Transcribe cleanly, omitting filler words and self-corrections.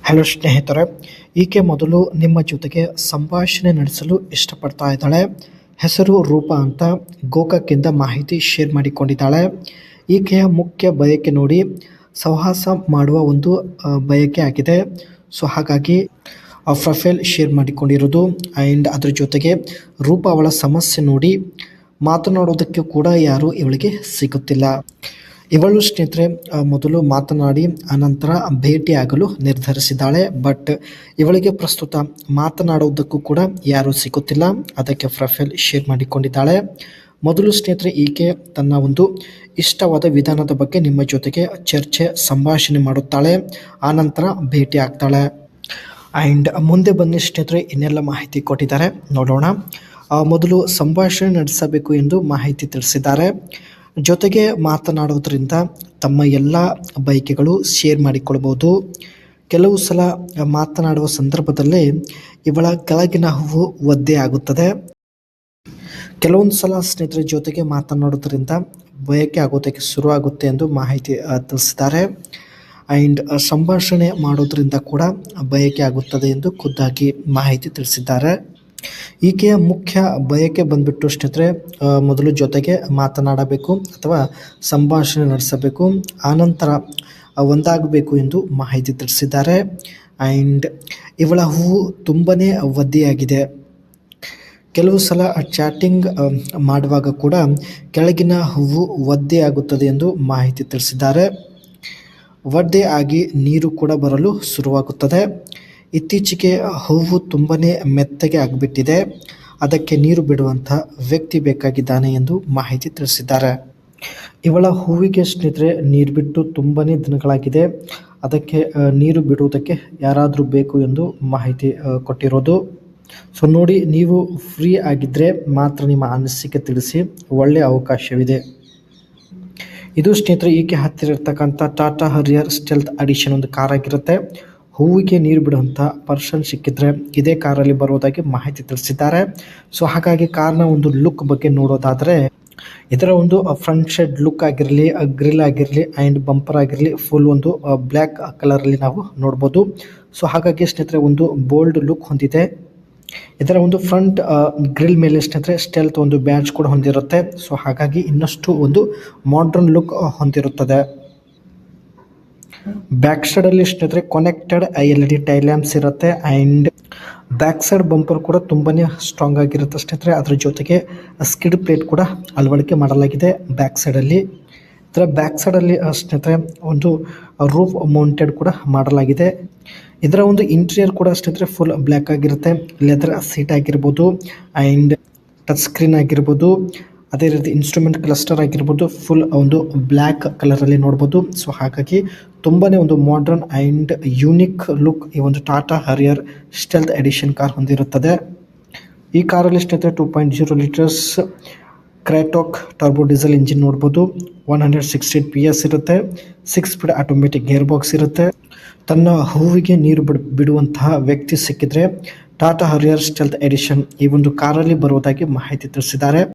Hello ಸ್ನೇಹಿತರೆ, ಈಕೆ ಮೊದಲು ನಿಮ್ಮ ಜೊತೆಗೆ ಸಂಭಾಷಣೆ ನಡೆಸಲು ಇಷ್ಟಪಡ್ತಾ ಇದ್ದಾಳೆ. ಹೆಸರು ರೂಪಾ ಅಂತ ಗೋಕಾಕ್ಕಿಂದ ಮಾಹಿತಿ ಶೇರ್ ಮಾಡಿಕೊಂಡಿದ್ದಾಳೆ. ಈಕೆಯ ಮುಖ್ಯ ಬಯಕೆ ನೋಡಿ ಸಹವಾಸ ಮಾಡುವ ಒಂದು ಬಯಕೆ ಆಗಿದೆ. ಸೊ ಹಾಗಾಗಿ ಆ ಪ್ರೊಫೈಲ್ ಶೇರ್ ಮಾಡಿಕೊಂಡಿರೋದು. ಆ್ಯಂಡ್ ಅದ್ರ ಜೊತೆಗೆ ರೂಪಾ ಅವಳ ಸಮಸ್ಯೆ ನೋಡಿ ಮಾತನಾಡೋದಕ್ಕೆ ಕೂಡ ಯಾರೂ ಇವಳಿಗೆ ಸಿಗುತ್ತಿಲ್ಲ. ಇವಳು ಸ್ನೇಹಿತರೆ ಮೊದಲು ಮಾತನಾಡಿ ಅನಂತರ ಭೇಟಿಯಾಗಲು ನಿರ್ಧರಿಸಿದ್ದಾಳೆ. ಬಟ್ ಇವಳಿಗೆ ಪ್ರಸ್ತುತ ಮಾತನಾಡುವುದಕ್ಕೂ ಕೂಡ ಯಾರೂ ಸಿಗುತ್ತಿಲ್ಲ. ಅದಕ್ಕೆ ಪ್ರೊಫೈಲ್ ಶೇರ್ ಮಾಡಿಕೊಂಡಿದ್ದಾಳೆ. ಮೊದಲು ಸ್ನೇಹಿತರೆ ಈಕೆ ತನ್ನ ಒಂದು ಇಷ್ಟವಾದ ವಿಧಾನದ ಬಗ್ಗೆ ನಿಮ್ಮ ಜೊತೆಗೆ ಸಂಭಾಷಣೆ ಮಾಡುತ್ತಾಳೆ. ಆನಂತರ ಭೇಟಿ ಆಗ್ತಾಳೆ. ಆ್ಯಂಡ್ ಮುಂದೆ ಬನ್ನಿ ಸ್ನೇಹಿತರೆ ಇನ್ನೆಲ್ಲ ಮಾಹಿತಿ ಕೊಟ್ಟಿದ್ದಾರೆ ನೋಡೋಣ. ಮೊದಲು ಸಂಭಾಷಣೆ ನಡೆಸಬೇಕು ಎಂದು ಮಾಹಿತಿ ತಿಳಿಸಿದ್ದಾರೆ. ಜೊತೆಗೆ ಮಾತನಾಡುವುದರಿಂದ ತಮ್ಮ ಎಲ್ಲ ಬಯಕೆಗಳು ಶೇರ್ ಮಾಡಿಕೊಳ್ಬೋದು. ಕೆಲವು ಸಲ ಮಾತನಾಡುವ ಸಂದರ್ಭದಲ್ಲೇ ಇವಳ ಕೆಳಗಿನ ಹೂವು ಒದ್ದೆ ಆಗುತ್ತದೆ. ಕೆಲವೊಂದು ಸಲ ಸ್ನೇಹಿತರ ಜೊತೆಗೆ ಮಾತನಾಡೋದ್ರಿಂದ ಬಯಕೆ ಆಗೋದಕ್ಕೆ ಶುರುವಾಗುತ್ತೆ ಎಂದು ಮಾಹಿತಿ ತಿಳಿಸಿದ್ದಾರೆ. ಆ್ಯಂಡ್ ಸಂಭಾಷಣೆ ಮಾಡೋದ್ರಿಂದ ಕೂಡ ಬಯಕೆ ಆಗುತ್ತದೆ ಎಂದು ಖುದ್ದಾಗಿ ಮಾಹಿತಿ ತಿಳಿಸಿದ್ದಾರೆ. ಈಕೆಯ ಮುಖ್ಯ ಬಯಕೆ ಬಂದ್ಬಿಟ್ಟು ಸ್ನೇಹಿತರೆ ಮೊದಲು ಜೊತೆಗೆ ಮಾತನಾಡಬೇಕು ಅಥವಾ ಸಂಭಾಷಣೆ ನಡೆಸಬೇಕು, ಆನಂತರ ಒಂದಾಗಬೇಕು ಎಂದು ಮಾಹಿತಿ ತಿಳಿಸಿದ್ದಾರೆ. ಆ್ಯಂಡ್ ಇವಳ ಹೂವು ತುಂಬಾ ಒದ್ದೆಯಾಗಿದೆ. ಕೆಲವು ಸಲ ಚಾಟಿಂಗ್ ಮಾಡುವಾಗ ಕೂಡ ಕೆಳಗಿನ ಹೂವು ಒದ್ದೆಯಾಗುತ್ತದೆ ಎಂದು ಮಾಹಿತಿ ತಿಳಿಸಿದ್ದಾರೆ. ಒದ್ದೆ ಆಗಿ ನೀರು ಕೂಡ ಬರಲು ಶುರುವಾಗುತ್ತದೆ. ಇತ್ತೀಚೆಗೆ ಹೂವು ತುಂಬಾ ಮೆತ್ತಗೆ ಆಗಿಬಿಟ್ಟಿದೆ. ಅದಕ್ಕೆ ನೀರು ಬಿಡುವಂಥ ವ್ಯಕ್ತಿ ಬೇಕಾಗಿದ್ದಾನೆ ಎಂದು ಮಾಹಿತಿ ತಿಳಿಸಿದ್ದಾರೆ. ಇವಳ ಹೂವಿಗೆ ಸ್ನೇಹಿತರೆ ನೀರು ಬಿಟ್ಟು ತುಂಬಾ ದಿನಗಳಾಗಿದೆ. ಅದಕ್ಕೆ ನೀರು ಬಿಡುವುದಕ್ಕೆ ಯಾರಾದರೂ ಬೇಕು ಎಂದು ಮಾಹಿತಿ ಕೊಟ್ಟಿರೋದು. ಸೊ ನೋಡಿ, ನೀವು ಫ್ರೀ ಆಗಿದ್ದರೆ ಮಾತ್ರ ನಿಮ್ಮ ಅನಿಸಿಕೆ ತಿಳಿಸಿ, ಒಳ್ಳೆಯ ಅವಕಾಶವಿದೆ. ಇದು ಸ್ನೇಹಿತರೆ ಈಕೆ ಹತ್ತಿರ ಇರ್ತಕ್ಕಂಥ ಟಾಟಾ ಹರಿಯರ್ ಸ್ಟೆಲ್ತ್ ಎಡಿಷನ್ ಒಂದು ಕಾರ್ ಆಗಿರುತ್ತೆ. ಹೂವಿಗೆ ನೀರು ಬಿಡುವಂಥ ಪರ್ಸನ್ ಸಿಕ್ಕಿದ್ರೆ ಇದೇ ಕಾರಲ್ಲಿ ಬರುವುದಾಗಿ ಮಾಹಿತಿ ತಿಳಿಸಿದ್ದಾರೆ. ಸೊ ಹಾಗಾಗಿ ಕಾರ್ನ ಒಂದು ಲುಕ್ ಬಗ್ಗೆ ನೋಡೋದಾದರೆ ಇದರ ಒಂದು ಫ್ರಂಟ್ ಶೆಡ್ ಲುಕ್ ಆಗಿರಲಿ, ಗ್ರಿಲ್ ಆಗಿರಲಿ ಆ್ಯಂಡ್ ಬಂಪರ್ ಆಗಿರಲಿ ಫುಲ್ ಒಂದು ಬ್ಲ್ಯಾಕ್ ಕಲರಲ್ಲಿ ನಾವು ನೋಡ್ಬೋದು. ಸೊ ಹಾಗಾಗಿ ಸ್ನೇಹಿತರೆ ಒಂದು ಬೋಲ್ಡ್ ಲುಕ್ ಹೊಂದಿದೆ. ಇದರ ಒಂದು ಫ್ರಂಟ್ ಗ್ರಿಲ್ ಮೇಲೆ ಸ್ನೇಹಿತರೆ ಸ್ಟೆಲ್ತ್ ಒಂದು ಬ್ಯಾಡ್ಜ್ ಕೂಡ ಹೊಂದಿರುತ್ತೆ. ಸೊ ಹಾಗಾಗಿ ಇನ್ನಷ್ಟು ಒಂದು ಮಾಡರ್ನ್ ಲುಕ್ ಹೊಂದಿರುತ್ತದೆ. ಬ್ಯಾಕ್ ಸೈಡಲ್ಲಿ ಸ್ನೇಹಿತರೆ ಕನೆಕ್ಟೆಡ್ LED ಟೈಲ್ ಲ್ಯಾಂಪ್ಸ್ ಇರುತ್ತೆ. ಆ್ಯಂಡ್ ಬ್ಯಾಕ್ ಸೈಡ್ ಬಂಪರ್ ಕೂಡ ತುಂಬಾ ಸ್ಟ್ರಾಂಗ್ ಆಗಿರುತ್ತೆ ಸ್ನೇಹಿತರೆ. ಅದರ ಜೊತೆಗೆ ಸ್ಕಿಡ್ ಪ್ಲೇಟ್ ಕೂಡ ಅಳವಡಿಕೆ ಮಾಡಲಾಗಿದೆ ಬ್ಯಾಕ್ ಸೈಡಲ್ಲಿ. ಇದರ ಬ್ಯಾಕ್ ಸೈಡಲ್ಲಿ ಸ್ನೇಹಿತರೆ ಒಂದು ರೂಫ್ ಮೌಂಟೆಡ್ ಕೂಡ ಮಾಡಲಾಗಿದೆ. ಇದರ ಒಂದು ಇಂಟೀರಿಯರ್ ಕೂಡ ಸ್ನೇಹಿತರೆ ಫುಲ್ ಬ್ಲ್ಯಾಕ್ ಆಗಿರುತ್ತೆ. ಲೆದರ್ ಸೀಟ್ ಆಗಿರ್ಬೋದು ಆ್ಯಂಡ್ ಟಚ್ ಸ್ಕ್ರೀನ್ ಆಗಿರ್ಬೋದು, ಅದೇ ರೀತಿ ಇನ್ಸ್ಟ್ರೂಮೆಂಟ್ ಕ್ಲಸ್ಟರ್ ಆಗಿರ್ಬೋದು ಫುಲ್ ಒಂದು ಬ್ಲ್ಯಾಕ್ ಕಲರಲ್ಲಿ ನೋಡ್ಬೋದು. ಸೊ ಹಾಗಾಗಿ ತುಂಬಾ ಒಂದು ಮಾಡರ್ನ್ ಆ್ಯಂಡ್ ಯೂನಿಕ್ ಲುಕ್ ಈ ಒಂದು Tata Harrier Stealth edition car ಹೊಂದಿರುತ್ತದೆ. ಈ ಕಾರಲ್ಲಿ ಸ್ನೇಹಿತರೆ 2.0 litres Kryotec turbo diesel engine ನೋಡ್ಬೋದು. 116 PS ಇರುತ್ತೆ. 6 ಸ್ಪೀಡ್ ಆಟೋಮೆಟಿಕ್ ಗೇರ್ ಬಾಕ್ಸ್ ಇರುತ್ತೆ. ತನ್ನ ಹೂವಿಗೆ ನೀರು ಬಿಡುವಂತಹ ವ್ಯಕ್ತಿ ಸಿಕ್ಕಿದ್ರೆ ಟಾಟಾ ಹರಿಯರ್ ಸ್ಟೆಲ್ತ್ ಎಡಿಷನ್ ಈ ಒಂದು ಕಾರಲ್ಲಿ ಬರುವುದಾಗಿ ಮಾಹಿತಿ ತಿಳಿಸಿದ್ದಾರೆ.